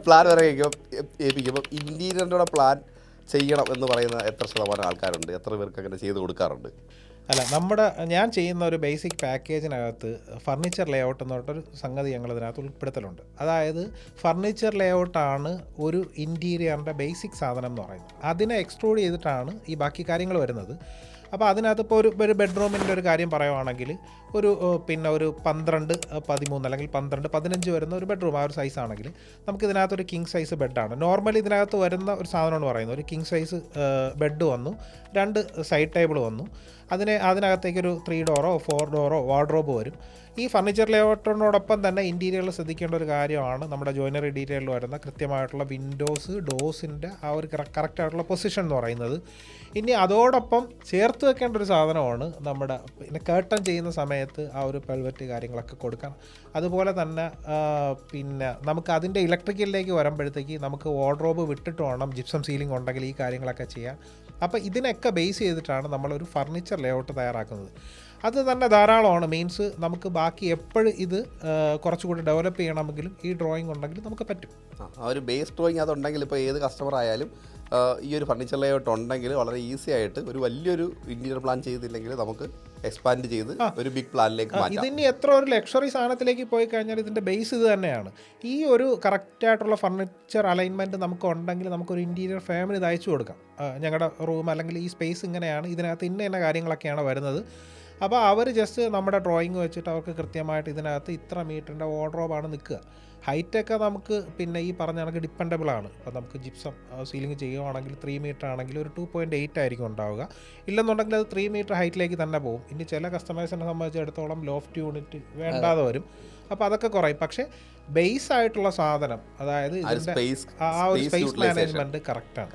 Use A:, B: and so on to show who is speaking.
A: Plan വരെ ഏൽപ്പിക്കുമ്പോൾ ഇന്റീരിയറിൻ്റെ plan ചെയ്യണം എന്ന് പറയുന്ന എത്ര ശതമാനം ആൾക്കാരുണ്ട്, എത്ര പേർക്ക് അങ്ങനെ ചെയ്ത് കൊടുക്കാറുണ്ട്?
B: അല്ല, ഞാൻ ചെയ്യുന്ന ഒരു ബേസിക് പാക്കേജിനകത്ത് ഫർണിച്ചർ ലേഔട്ട് എന്ന് പറഞ്ഞിട്ടൊരു സംഗതി ഞങ്ങൾ ഇതിനകത്ത് ഉൾപ്പെടുത്തലുണ്ട്. അതായത് ഫർണിച്ചർ ലേഔട്ടാണ് ഒരു ഇൻറ്റീരിയറിൻ്റെ ബേസിക് സാധനം എന്ന് പറയുന്നത്. അതിനെ എക്സ്ട്രൂഡ് ചെയ്തിട്ടാണ് ഈ ബാക്കി കാര്യങ്ങൾ വരുന്നത്. അപ്പോൾ അതിനകത്ത് ഇപ്പോൾ ഒരു ബെഡ്റൂമിൻ്റെ ഒരു കാര്യം പറയുവാണെങ്കിൽ ഒരു 12, 13 അല്ലെങ്കിൽ 12, 15 വരുന്ന ഒരു ബെഡ്റൂം ആ ഒരു സൈസ് ആണെങ്കിൽ നമുക്കിതിനകത്തൊരു കിങ് സൈസ് ബെഡാണ് നോർമലി ഇതിനകത്ത് വരുന്ന ഒരു സാധനമാണ് പറയുന്നത്. ഒരു കിങ് സൈസ് ബെഡ് വന്നു, 2 സൈഡ് ടേബിൾ വന്നു, അതിനകത്തേക്കൊരു 3 ഡോറോ 4 ഡോറോ വാർഡ്രോബ് വരും. ഈ ഫർണിച്ചർ ലേഔട്ടിനോടൊപ്പം തന്നെ ഇൻറ്റീരിയറിൽ ശ്രദ്ധിക്കേണ്ട ഒരു കാര്യമാണ് നമ്മുടെ ജോയിനറി ഡീറ്റെയിലിൽ വരുന്ന കൃത്യമായിട്ടുള്ള വിൻഡോസ് ഡോസിൻ്റെ ആ ഒരു കറക്റ്റായിട്ടുള്ള പൊസിഷൻ എന്ന് പറയുന്നത്. ഇനി അതോടൊപ്പം ചേർത്ത് വെക്കേണ്ട ഒരു സാധനമാണ് നമ്മുടെ പിന്നെ കേർട്ടൺ ചെയ്യുന്ന സമയത്ത് ആ ഒരു പെൽവെറ്റ് കാര്യങ്ങളൊക്കെ കൊടുക്കണം. അതുപോലെ തന്നെ പിന്നെ നമുക്ക് അതിൻ്റെ ഇലക്ട്രിക്കലിലേക്ക് വരുമ്പോഴത്തേക്ക് നമുക്ക് വാർഡ്രോബ് വിട്ടിട്ട് വേണം ജിപ്സം സീലിംഗ് ഉണ്ടെങ്കിൽ ഈ കാര്യങ്ങളൊക്കെ ചെയ്യാൻ. അപ്പോൾ ഇതിനൊക്കെ ബേസ് ചെയ്തിട്ടാണ് നമ്മളൊരു ഫർണിച്ചർ ലേഔട്ട് തയ്യാറാക്കുന്നത്. അത് തന്നെ ധാരാളമാണ്. മീൻസ് നമുക്ക് ബാക്കി എപ്പോഴും ഇത് കുറച്ചുകൂടി ഡെവലപ്പ് ചെയ്യണമെങ്കിലും ഈ ഡ്രോയിങ് ഉണ്ടെങ്കിൽ നമുക്ക് പറ്റും.
A: ആ ഒരു ബേസ് ഡ്രോയിങ് അതുണ്ടെങ്കിൽ ഇപ്പോൾ ഏത് കസ്റ്റമർ ആയാലും ഈ ഒരു ഫർണിച്ചർ ലേഔട്ട് ഉണ്ടെങ്കിൽ വളരെ ഈസി ആയിട്ട് ഒരു വലിയൊരു ഇൻറ്റീരിയർ പ്ലാൻ ചെയ്തില്ലെങ്കിൽ നമുക്ക് എക്സ്പാൻഡ് ചെയ്ത് ഒരു ബിഗ് പ്ലാനിലേക്ക് മാറ്റാം.
B: ഇതിനി എത്ര ഒരു ലക്ഷറി സാധനത്തിലേക്ക് പോയി കഴിഞ്ഞാൽ ഇതിൻ്റെ ബേസ് ഇത് തന്നെയാണ്. ഈ ഒരു കറക്റ്റായിട്ടുള്ള ഫർണിച്ചർ അലൈൻമെൻറ്റ് നമുക്ക് ഉണ്ടെങ്കിൽ നമുക്കൊരു ഇൻറ്റീരിയർ ഫാമിലി ഇത് അയച്ചു കൊടുക്കാം. ഞങ്ങളുടെ റൂം അല്ലെങ്കിൽ ഈ സ്പേസ് ഇങ്ങനെയാണ്, ഇതിനകത്ത് ഇന്ന കാര്യങ്ങളൊക്കെയാണ് വരുന്നത്. അപ്പോൾ അവർ ജസ്റ്റ് നമ്മുടെ ഡ്രോയിങ് വെച്ചിട്ട് അവർക്ക് കൃത്യമായിട്ട് ഇതിനകത്ത് ഇത്ര മീറ്ററിൻ്റെ വാർഡ്രോബാണ് നിൽക്കുക. ഹൈറ്റൊക്കെ നമുക്ക് പിന്നെ ഈ പറഞ്ഞ കണക്ക് ഡിപ്പെൻഡബിൾ ആണ്. അപ്പോൾ നമുക്ക് ജിപ്സം സീലിംഗ് ചെയ്യുകയാണെങ്കിൽ 3 മീറ്റർ ആണെങ്കിൽ ഒരു 2.8 ആയിരിക്കും ഉണ്ടാവുക. ഇല്ലെന്നുണ്ടെങ്കിൽ അത് 3 മീറ്റർ ഹൈറ്റിലേക്ക് തന്നെ പോകും. ഇനി ചില കസ്റ്റമേഴ്സിനെ സംബന്ധിച്ചിടത്തോളം ലോഫ്റ്റ് യൂണിറ്റ് വേണ്ടാതെ വരും. അപ്പോൾ അതൊക്കെ കുറയും. പക്ഷേ ബേസ് ആയിട്ടുള്ള സാധനം, അതായത് ഇതിൻ്റെ ആ ഒരു സ്പേസ് മാനേജ്മെൻറ്റ് കറക്റ്റാണ്.